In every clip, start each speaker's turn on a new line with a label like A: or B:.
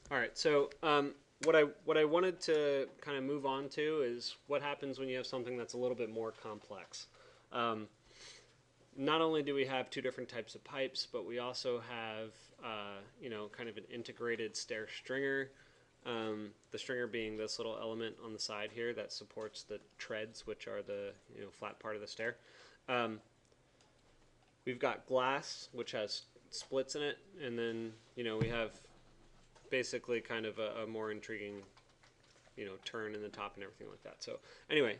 A: All right, so what I wanted to kind of move on to is what happens when you have something that's a little bit more complex. Um, Not only do we have two different types of pipes, but we also have kind of an integrated stair stringer. The stringer being this little element on the side here that supports the treads, which are the flat part of the stair. Um, we've got glass, which has splits in it, and then we have basically kind of a more intriguing turn in the top and everything like that. So anyway,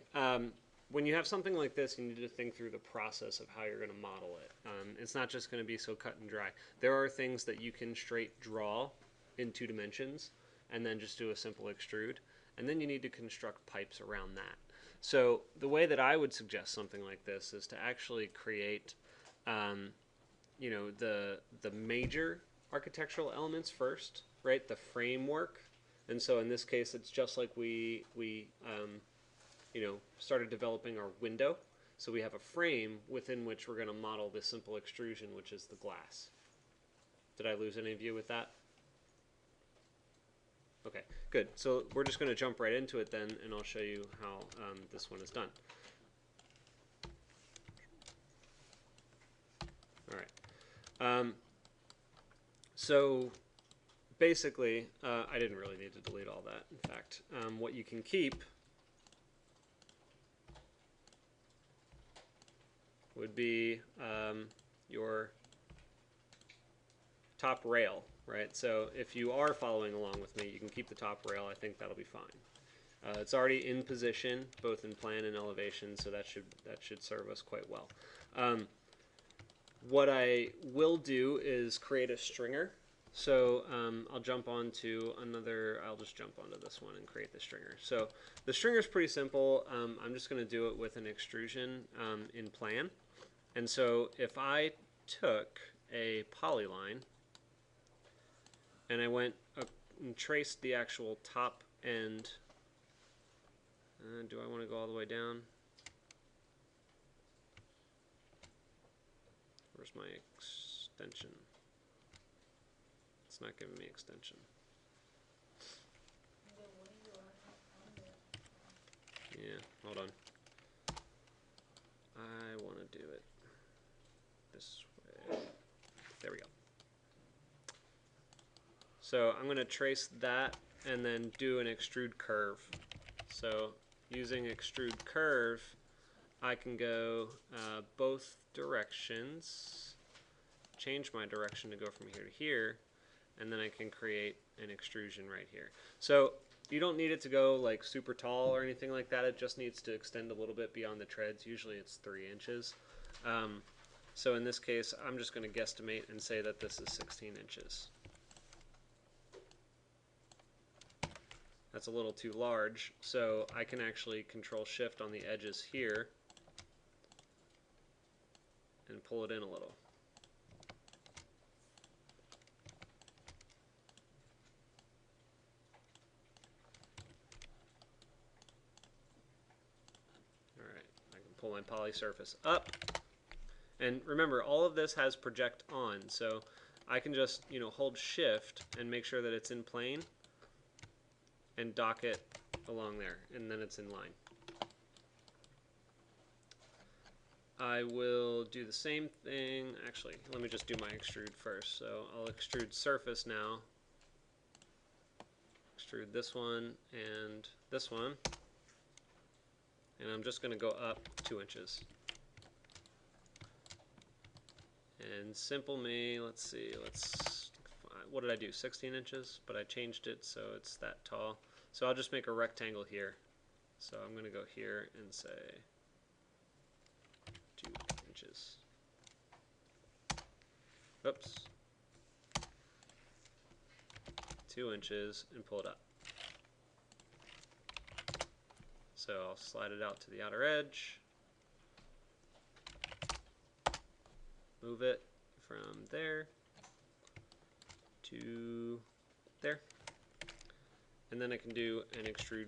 A: when you have something like this, you need to think through the process of how you're going to model it. It's not just going to be so cut and dry. There are things that you can straight draw in 2 dimensions and then just do a simple extrude, and then you need to construct pipes around that. So the way that I would suggest something like this is to actually create um, the major architectural elements first, right? The framework. And so in this case, it's just like we started developing our window. So we have a frame within which we're going to model this simple extrusion, which is the glass. Did I lose any of you with that? Okay, good. So we're just going to jump right into it then, and I'll show you how this one is done. All right. So basically, I didn't really need to delete all that. In fact, what you can keep would be your top rail, right? So if you are following along with me, you can keep the top rail. I think that'll be fine. It's already in position, both in plan and elevation, so that should serve us quite well. What I will do is create a stringer. So I'll jump onto another. I'll just jump onto this one and create the stringer. So the stringer is pretty simple. I'm just going to do it with an extrusion in plan. And so if I took a polyline and I went and traced the actual top end, do I want to go all the way down? Where's my extension? It's not giving me extension. Yeah, hold on. I want to do it this way. There we go. So I'm going to trace that and then do an extrude curve. So using extrude curve, I can go both directions, change my direction to go from here to here, and then I can create an extrusion right here. So you don't need it to go like super tall or anything like that. It just needs to extend a little bit beyond the treads. Usually it's 3 inches. So in this case, I'm just going to guesstimate and say that this is 16 inches. That's a little too large, so I can actually control shift on the edges here and pull it in a little. Alright, I can pull my poly surface up. And remember, all of this has project on, so I can just hold shift and make sure that it's in plane and dock it along there, and then it's in line. I will do the same thing. Actually, let me just do my extrude first. So I'll extrude surface now. Extrude this one and this one. And I'm just going to go up 2 inches. And simple me, let's see, what did I do, 16 inches? But I changed it so it's that tall. So I'll just make a rectangle here. So I'm going to go here and say 2 inches. Oops. 2 inches and pull it up. So I'll slide it out to the outer edge. Move it from there to there. And then I can do an extrude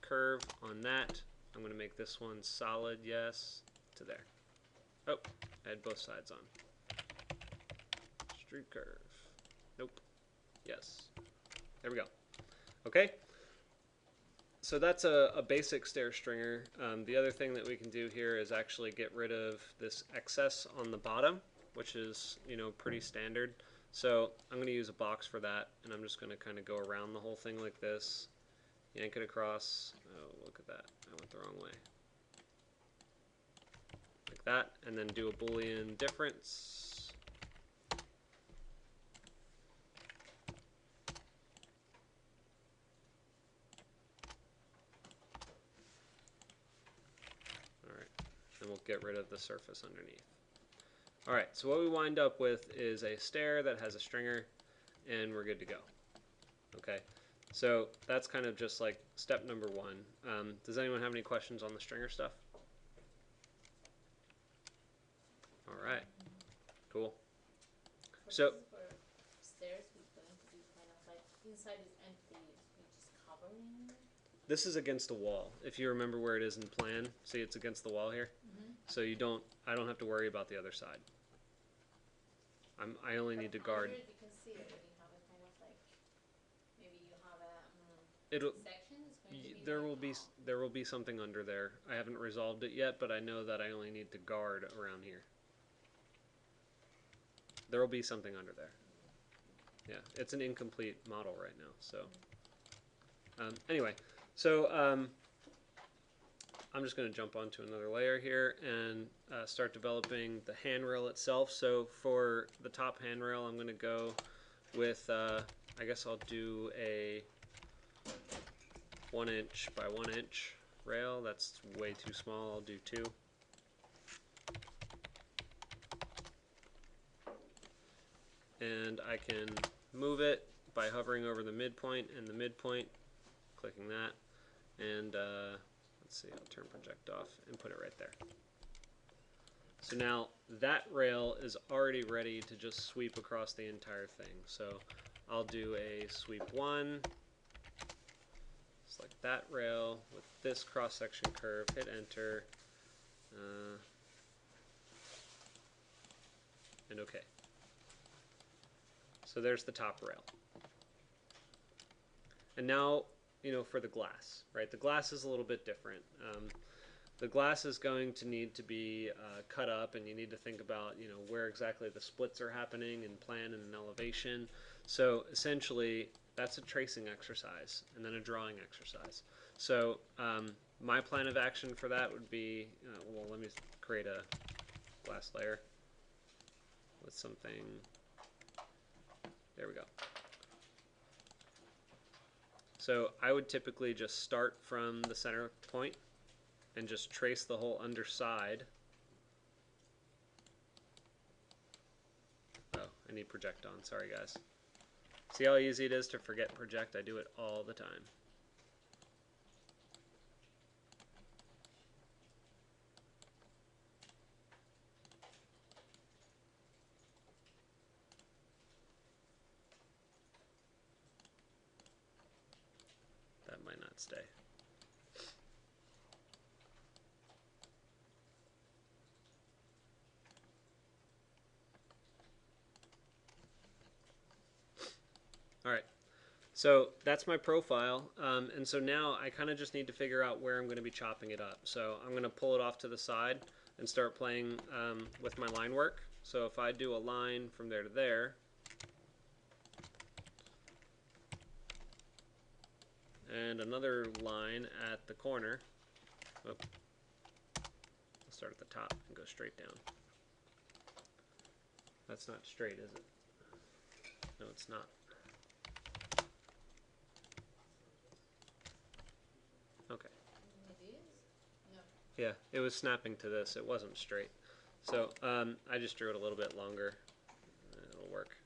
A: curve on that. I'm going to make this one solid, yes, to there. Oh, I had both sides on. Extrude curve. Nope. Yes. There we go. Okay. So that's a basic stair stringer. The other thing that we can do here is actually get rid of this excess on the bottom, which is, you know, pretty standard. So I'm going to use a box for that, and I'm just going to kind of go around the whole thing like this, yank it across. Oh, look at that. I went the wrong way. Like that, and then do a Boolean difference. And we'll get rid of the surface underneath. Alright, so what we wind up with is a stair that has a stringer, and we're good to go. Okay, so that's kind of just like step number one. Does anyone have any questions on the stringer stuff? Alright, cool. So
B: for stairs, we're going to be kind of like inside is empty, we just covering it.
A: this is against the wall. If you remember where it is in plan, see it's against the wall here. So you don't, I don't have to worry about the other side. I only need to guard.
B: Under it, you can see it, but you have a kind of like, maybe you have a
A: It'll,
B: section. It's going to be
A: there
B: like,
A: will be there will be something under there. I haven't resolved it yet, but I know that I only need to guard around here. There will be something under there. Yeah, it's an incomplete model right now. So anyway, so I'm just going to jump onto another layer here and start developing the handrail itself. So for the top handrail, I'm going to go with, I guess I'll do a 1 inch by 1 inch rail. That's way too small. I'll do 2. And I can move it by hovering over the midpoint and the midpoint, clicking that, and let's see, I'll turn project off and put it right there. So now that rail is already ready to just sweep across the entire thing. So I'll do a sweep 1, select that rail with this cross-section curve, hit enter, and OK. So there's the top rail. And now, you know, for the glass, right? The glass is a little bit different. The glass is going to need to be cut up, and you need to think about, you know, where exactly the splits are happening in plan and in elevation. So essentially, that's a tracing exercise and then a drawing exercise. So my plan of action for that would be, well, let me create a glass layer with something. There we go. So I would typically just start from the center point and just trace the whole underside. Oh, I need project on. Sorry, guys. See how easy it is to forget project? I do it all the time. That might not stay. All right, so that's my profile, and so now I kind of just need to figure out where I'm going to be chopping it up. So I'm going to pull it off to the side and start playing with my line work. So if I do a line from there to there, and another line at the corner, oh, I'll start at the top and go straight down. That's not straight, is it? No, it's not. Okay.
B: It is? No.
A: Yeah, it was snapping to this. It wasn't straight. So I just drew it a little bit longer. It'll work.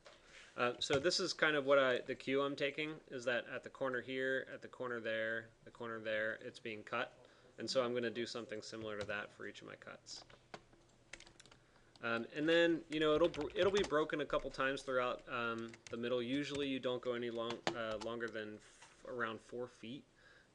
A: So this is kind of what the cue I'm taking is that at the corner here, at the corner there, it's being cut. And so I'm going to do something similar to that for each of my cuts. And then, you know, it'll be broken a couple times throughout the middle. Usually you don't go any longer than around 4 feet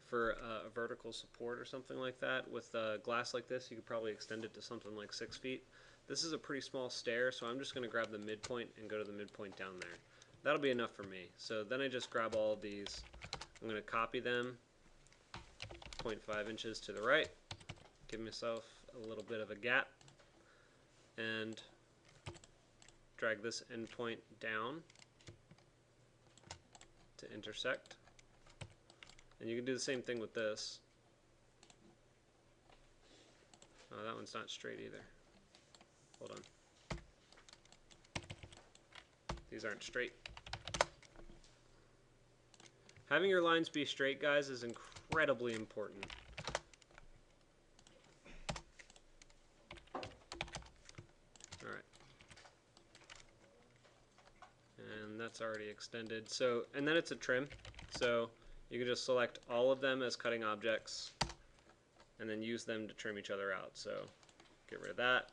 A: for a vertical support or something like that. With glass like this, you could probably extend it to something like 6 feet. This is a pretty small stair, so I'm just going to grab the midpoint and go to the midpoint down there. that'll be enough for me. So then I just grab all of these. I'm going to copy them 0.5 inches to the right, give myself a little bit of a gap, and drag this endpoint down to intersect. And you can do the same thing with this. Oh, that one's not straight either. Hold on. These aren't straight. Having your lines be straight, guys, is incredibly important. Alright. And that's already extended. So, and then it's a trim. So you can just select all of them as cutting objects and then use them to trim each other out. So get rid of that.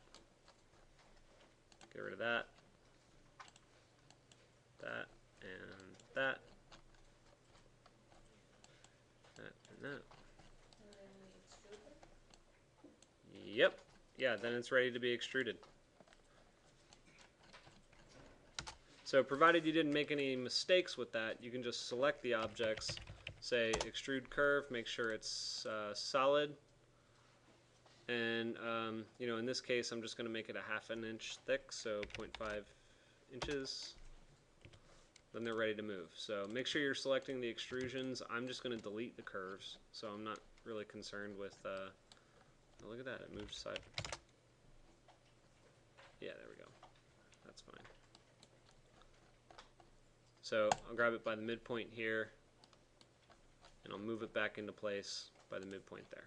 A: Get rid of that. That and that. That and that.
B: And then we extrude them?
A: Yep. Yeah, then it's ready to be extruded. So provided you didn't make any mistakes with that, you can just select the objects, say Extrude Curve, make sure it's solid. And, you know, in this case, I'm just going to make it a 1/2 inch thick, so 0.5 inches. Then they're ready to move. So make sure you're selecting the extrusions. I'm just going to delete the curves, so I'm not really concerned with, oh, look at that, it moved aside. Yeah, there we go. That's fine. So I'll grab it by the midpoint here, and I'll move it back into place by the midpoint there.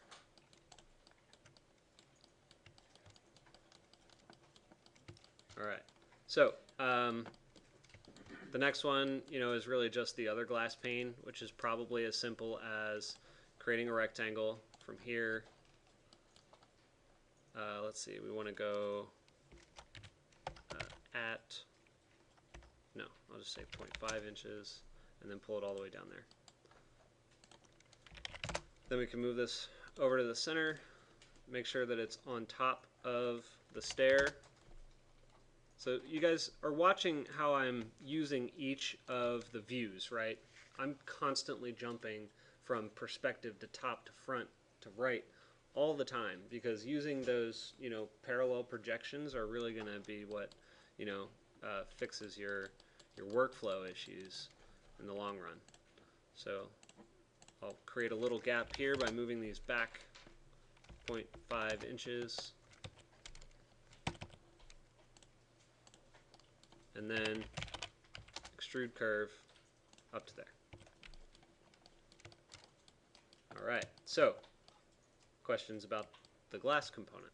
A: Alright, so the next one, you know, is really just the other glass pane, which is probably as simple as creating a rectangle from here. Let's see, we want to go I'll just say 0.5 inches and then pull it all the way down there. Then we can move this over to the center, make sure that it's on top of the stair. So you guys are watching how I'm using each of the views, right? I'm constantly jumping from perspective to top to front to right all the time, because using those, you know, parallel projections are really going to be what, you know, fixes your workflow issues in the long run. So I'll create a little gap here by moving these back 0.5 inches. And then extrude curve up to there. Alright, so questions about the glass component.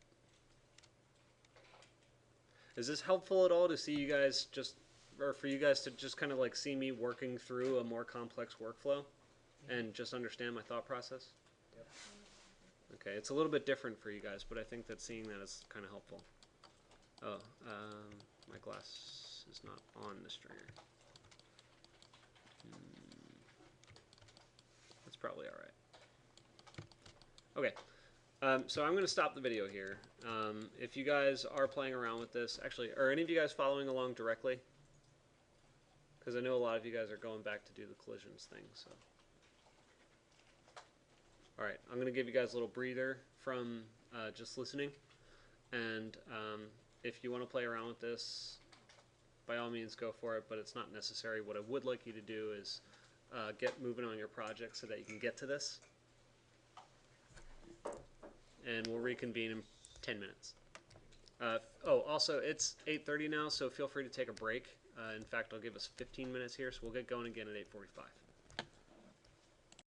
A: Is this helpful at all to see you guys just, or for you guys to just kind of like see me working through a more complex workflow and just understand my thought process?
C: Yep.
A: Okay, it's a little bit different for you guys, but I think that seeing that is kind of helpful. Oh, my glass is not on the stringer. That's probably alright. Okay. So I'm going to stop the video here. If you guys are playing around with this, actually, are any of you guys following along directly? Because I know a lot of you guys are going back to do the collisions thing. So, all right, I'm going to give you guys a little breather from just listening. And if you want to play around with this, by all means, go for it. But it's not necessary. What I would like you to do is get moving on your project so that you can get to this. And we'll reconvene in 10 minutes. Oh, also, it's 8:30 now, so feel free to take a break. In fact, I'll give us 15 minutes here, so we'll get going again at 8:45.